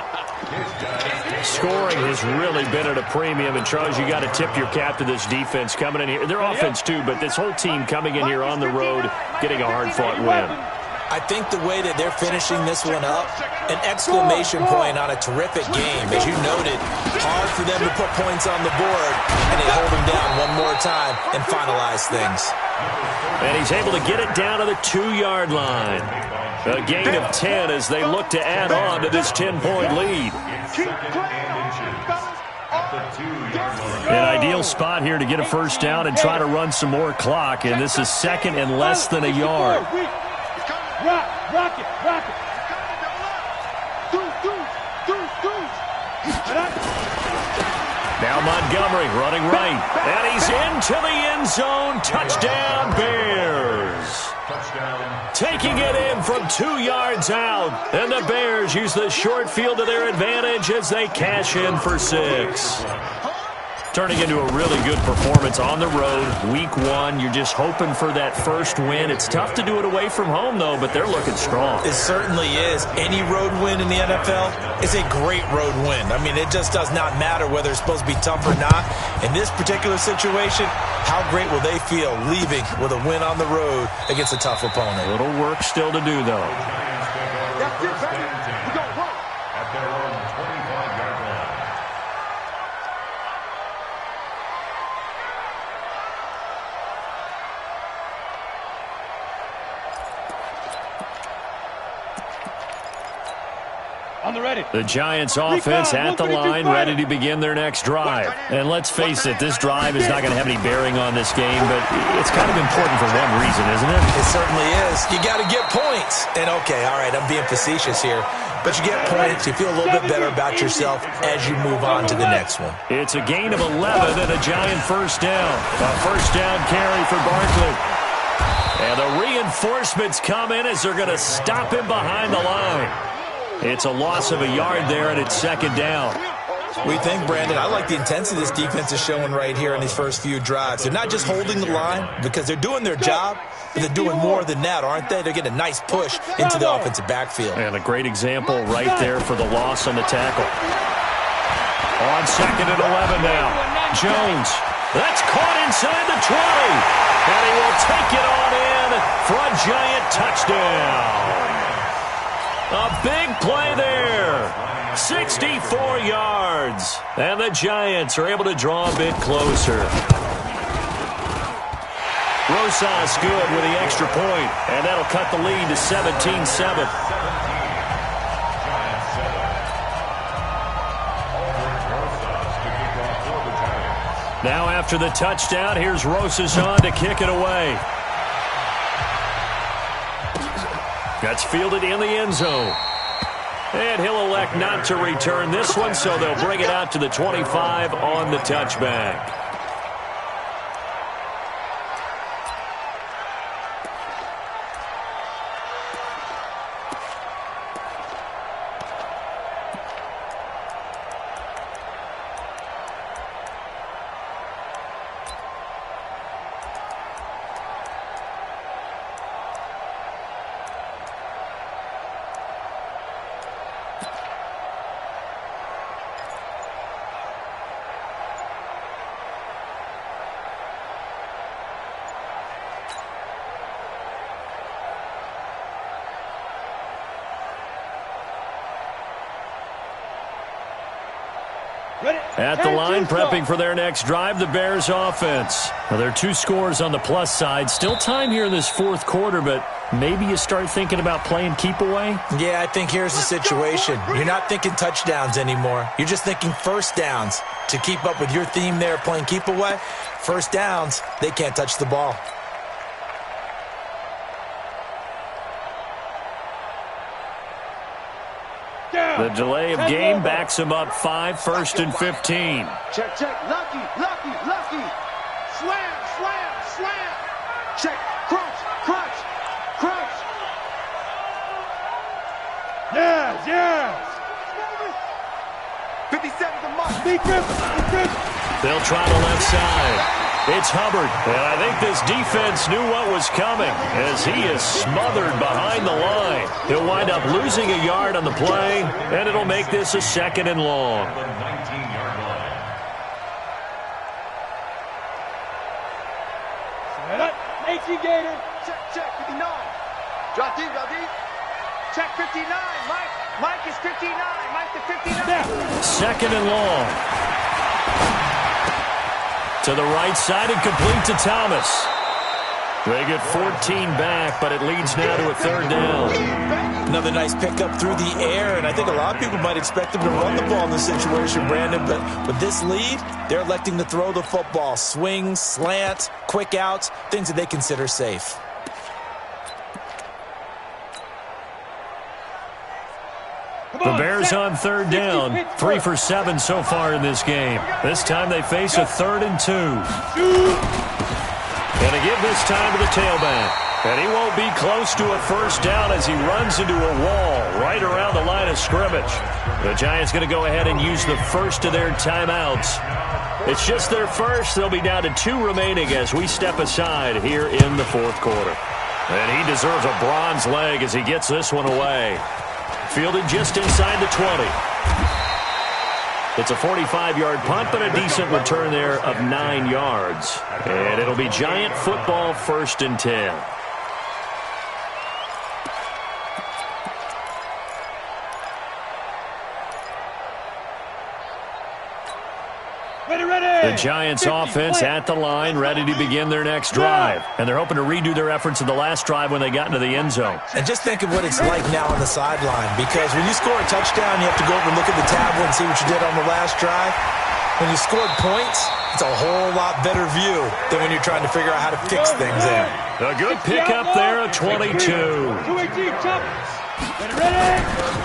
Scoring has really been at a premium, and Charles, you got to tip your cap to this defense coming in here. Their offense too, but this whole team coming in here on the road, getting a hard-fought win. I think the way that they're finishing this one up, an exclamation point on a terrific game. As you noted, hard for them to put points on the board, and they hold them down one more time and finalize things. And he's able to get it down to the 2-yard line. A gain of 10 as they look to add on to this 10-point lead. An ideal spot here to get a first down and try to run some more clock, and this is 2nd and less than a yard. Rock it. Now Montgomery running right. And he's into the end zone. Touchdown, Bears. Taking it in from 2 yards out. And the Bears use the short field to their advantage as they cash in for 6. Turning into a really good performance on the road. Week 1, you're just hoping for that first win. It's tough to do it away from home, though, but they're looking strong. It certainly is. Any road win in the NFL is a great road win. I mean, it just does not matter whether it's supposed to be tough or not. In this particular situation, how great will they feel leaving with a win on the road against a tough opponent? A little work still to do, though. That's it, baby. We got work. At their own 25-yard line. On the ready. The Giants offense at the line, ready to begin their next drive. And let's face it, this drive is not going to have any bearing on this game, but it's kind of important for one reason, isn't it? It certainly is. You got to get points. And okay, all right, I'm being facetious here, but you get points, you feel a little bit better about yourself as you move on to the next one. It's a gain of 11 and a Giant first down. A first down carry for Barkley. And the reinforcements come in as they're going to stop him behind the line. It's a loss of a yard there, and it's 2nd down. We think, Brandon, I like the intensity this defense is showing right here in these first few drives. They're not just holding the line because they're doing their job, but they're doing more than that, aren't they? They're getting a nice push into the offensive backfield. And a great example right there for the loss on the tackle. On 2nd and 11 now. Jones. That's caught inside the 20. And he will take it on in for a Giant touchdown. A big play there. 64 yards. And the Giants are able to draw a bit closer. Rosas good with the extra point, and that'll cut the lead to 17-7. Now after the touchdown, here's Rosas on to kick it away. That's fielded in the end zone. And he'll elect not to return this one, so they'll bring it out to the 25 on the touchback. At the line, prepping for their next drive, the Bears offense. Well, there are 2 scores on the plus side. Still time here in this fourth quarter, but maybe you start thinking about playing keep away? Yeah, I think here's the situation. You're not thinking touchdowns anymore. You're just thinking first downs. To keep up with your theme there, playing keep away, first downs, they can't touch the ball. The delay of game backs him up 5, 1st and 15. Check, check. Lucky, lucky, lucky. Slam, slam, slam. Check. Crunch, crunch, crunch. Yes, yes. 57's a must. They'll try the left side. It's Hubbard, and I think this defense knew what was coming as he is smothered behind the line. He'll wind up losing a yard on the play, and it'll make this a 2nd and long. The 19-yard line. Set up. 18 Gator. Check, check. 59. Drop deep, drop deep. Check 59. Mike is 59. Mike to 59. 2nd and long. To the right side and complete to Thomas. They get 14 back, but it leads now to a 3rd down. Another nice pickup through the air, and I think a lot of people might expect them to run the ball in this situation, Brandon, but with this lead, they're electing to throw the football. Swings, slants, quick outs, things that they consider safe. The Bears on 3rd down, 3 for 7 so far in this game. This time they face a 3rd and 2. Gonna give this time to the tailback. And he won't be close to a first down as he runs into a wall right around the line of scrimmage. The Giants going to go ahead and use the first of their timeouts. It's just their first. They'll be down to 2 remaining as we step aside here in the fourth quarter. And he deserves a bronze leg as he gets this one away. Fielded just inside the 20. It's a 45-yard punt, but a decent return there of 9 yards. And it'll be Giant football, 1st and 10. The Giants offense at the line, ready to begin their next drive. And they're hoping to redo their efforts in the last drive when they got into the end zone. And just think of what it's like now on the sideline, because when you score a touchdown, you have to go over and look at the tablet and see what you did on the last drive. When you scored points, it's a whole lot better view than when you're trying to figure out how to fix things there. A good pickup there, a 22.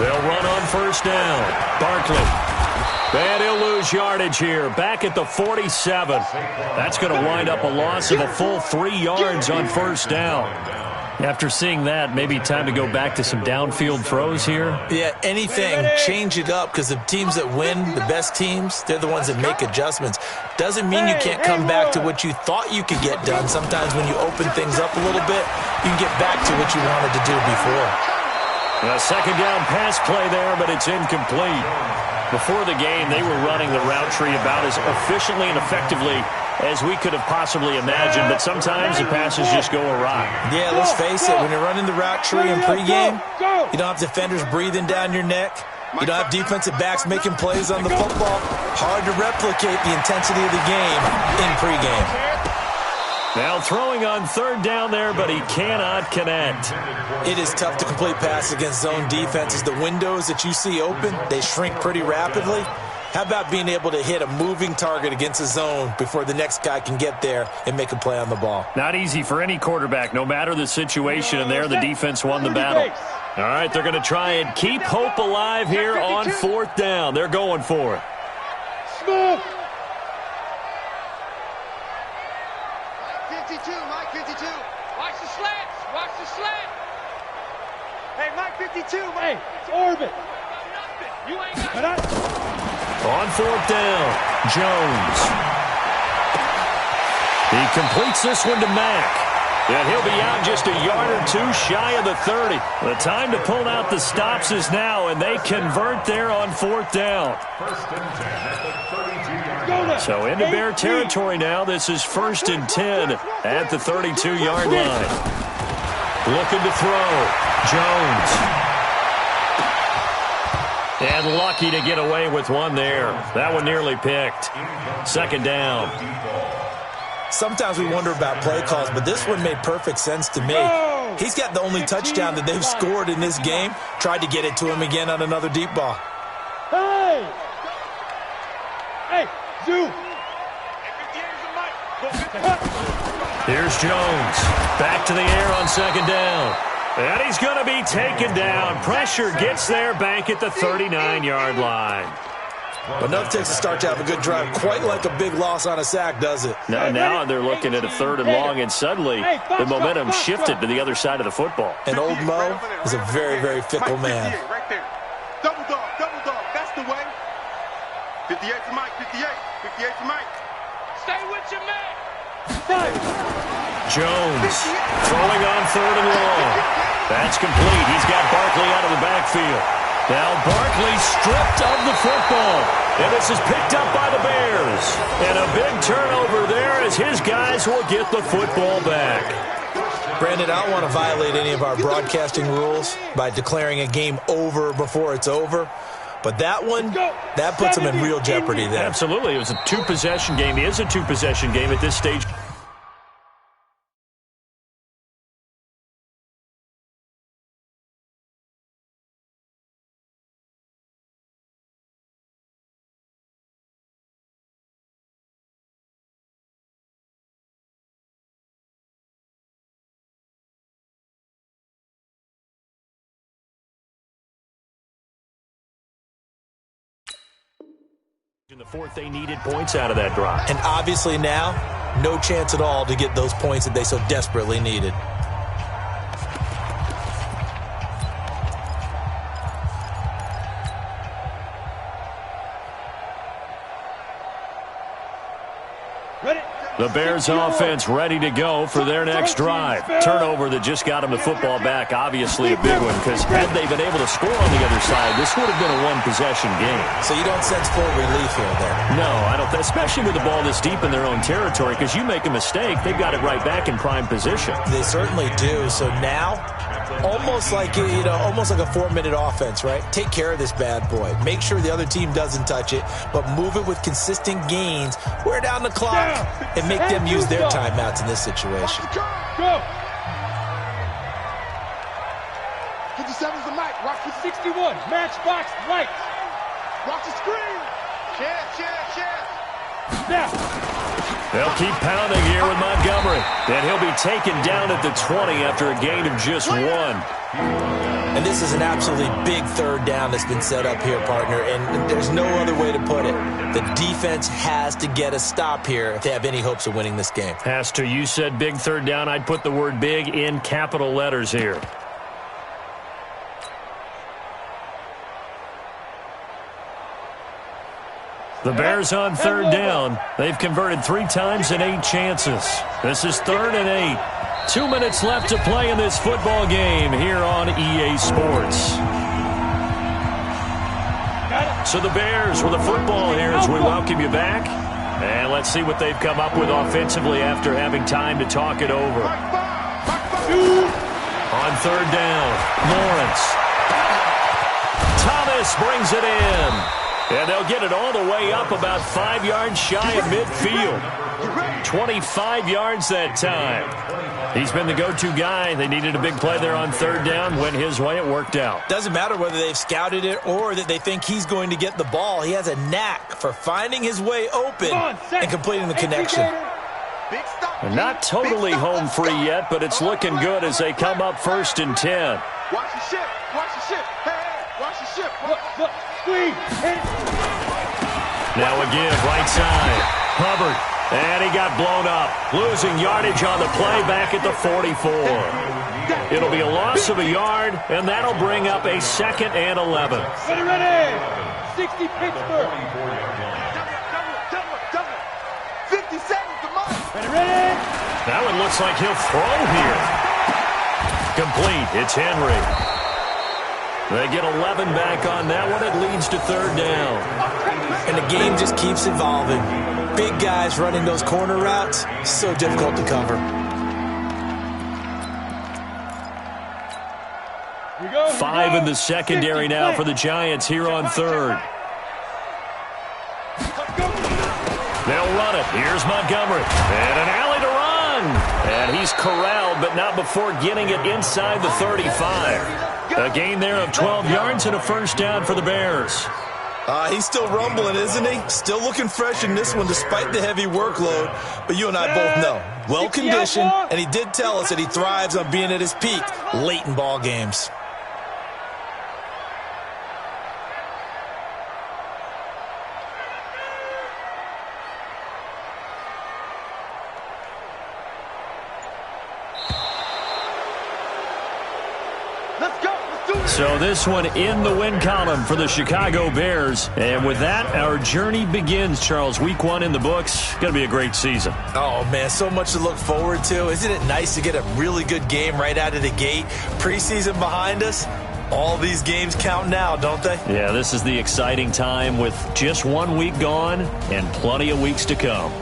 They'll run on first down. Barkley. And he'll lose yardage here. Back at the 47. That's going to wind up a loss of a full 3 yards on first down. After seeing that, maybe time to go back to some downfield throws here. Yeah, anything. Change it up, because the teams that win, the best teams, they're the ones that make adjustments. Doesn't mean you can't come back to what you thought you could get done. Sometimes when you open things up a little bit, you can get back to what you wanted to do before. A second down pass play there, but it's incomplete. Before the game, they were running the route tree about as efficiently and effectively as we could have possibly imagined, but sometimes the passes just go awry. Yeah, let's face it, when you're running the route tree in pregame, you don't have defenders breathing down your neck. You don't have defensive backs making plays on the football. Hard to replicate the intensity of the game in pregame. Now throwing on third down there, but he cannot connect. It is tough to complete passes against zone defenses. The windows that you see open, they shrink pretty rapidly. How about being able to hit a moving target against a zone before the next guy can get there and make a play on the ball? Not easy for any quarterback, no matter the situation, and there the defense won the battle. All right, they're going to try and keep hope alive here on fourth down. They're going for it. Smooth. Mike 52. Watch the slants. Watch the slant. Hey, Mike 52. Hey, it's orbit. You ain't got it. On fourth down, Jones. He completes this one to Mack. And he'll be out just a yard or two shy of the 30. The time to pull out the stops is now, and they convert there on fourth down. First and 10 at the 32-yard line. So into Bear territory now. This is first and 10 at the 32-yard line. Looking to throw. Jones. And lucky to get away with one there. That one nearly picked. Second down. Sometimes we wonder about play calls, but this one made perfect sense to me. He's got the only touchdown that they've scored in this game. Tried to get it to him again on another deep ball. Hey! Hey, Zoo! Here's Jones. Back to the air on second down. And he's going to be taken down. Pressure gets there back at the 39-yard line. But enough takes a start to have a good drive. Quite like a big loss on a sack, does it? Now they're looking at a third and long, and suddenly the momentum shifted to the other side of the football. And old Mo is a very, very fickle man. Right there. Double dog, that's the way. 58 to Mike, 58 to Mike. Stay with your man. Jones throwing on third and long. That's complete. He's got Barkley out of the backfield. Now Barkley stripped of the football. And this is picked up by the Bears. And a big turnover there as his guys will get the football back. Brandon, I don't want to violate any of our broadcasting rules by declaring a game over before it's over. But that one, that puts them in real jeopardy there. Absolutely. It was a two-possession game. It is a two-possession game at this stage. In the fourth, they needed points out of that drive. And obviously now, no chance at all to get those points that they so desperately needed. The Bears offense ready to go for their next drive. Turnover that just got them the football back, obviously a big one, because had they been able to score on the other side, this would have been a one-possession game. So you don't sense full relief here then? No, I don't, especially with the ball this deep in their own territory, because you make a mistake, they've got it right back in prime position. They certainly do. So now, almost like a 4-minute offense, right? Take care of this bad boy. Make sure the other team doesn't touch it, but move it with consistent gains. Wear down the clock and make them use their timeouts in this situation. Go! 57's the mic. Watch the 61. Matchbox lights. Watch the screen. Chance. Now. They'll keep pounding here with Montgomery. And he'll be taken down at the 20 after a gain of just one. And this is an absolutely big third down that's been set up here, partner, and there's no other way to put it. The defense has to get a stop here if they have any hopes of winning this game. Has to. You said big third down. I'd put the word big in capital letters here. The Bears on third down. They've converted 3 times in 8 chances. This is 3rd and 8. 2 minutes left to play in this football game here on EA Sports. So the Bears with the football here as we welcome you back. And let's see what they've come up with offensively after having time to talk it over. On third down, Lawrence. Thomas brings it in. And they'll get it all the way up about 5 yards shy of midfield. 25 yards that time. He's been the go-to guy. They needed a big play there on third down. Went his way. It worked out. Doesn't matter whether they've scouted it or that they think he's going to get the ball. He has a knack for finding his way open and completing the connection. And not totally home free yet, but it's looking good as they come up 1st and 10. Watch the ship. Hey, watch the ship. Look. Now a give, right side. Hubbard. And he got blown up. Losing yardage on the play back at the 44. It'll be a loss of a yard, and that'll bring up a 2nd and 11. Ready. 60 Pittsburgh. 50 seconds to mark. Ready. That one looks like he'll throw here. Complete. It's Henry. They get 11 back on that one. It leads to third down. And the game just keeps evolving. Big guys running those corner routes, so difficult to cover. 5 in the secondary now for the Giants here on third. They'll run it. Here's Montgomery. And an alley to run. And he's corralled, but not before getting it inside the 35. A gain there of 12 yards and a first down for the Bears. He's still rumbling, isn't he? Still looking fresh in this one despite the heavy workload. But you and I both know, well-conditioned, and he did tell us that he thrives on being at his peak late in ball games. So this one in the win column for the Chicago Bears. And with that, our journey begins, Charles. Week 1 in the books. Going to be a great season. Oh, man, so much to look forward to. Isn't it nice to get a really good game right out of the gate? Preseason behind us. All these games count now, don't they? Yeah, this is the exciting time with just 1 week gone and plenty of weeks to come.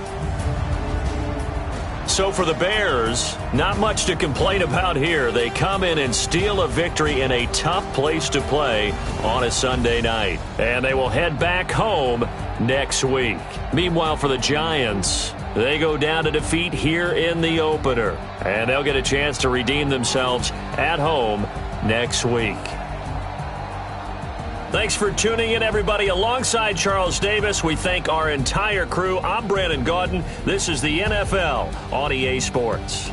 So for the Bears, not much to complain about here. They come in and steal a victory in a tough place to play on a Sunday night. And they will head back home next week. Meanwhile, for the Giants, they go down to defeat here in the opener. And they'll get a chance to redeem themselves at home next week. Thanks for tuning in, everybody. Alongside Charles Davis, we thank our entire crew. I'm Brandon Gaudin. This is the NFL on EA Sports.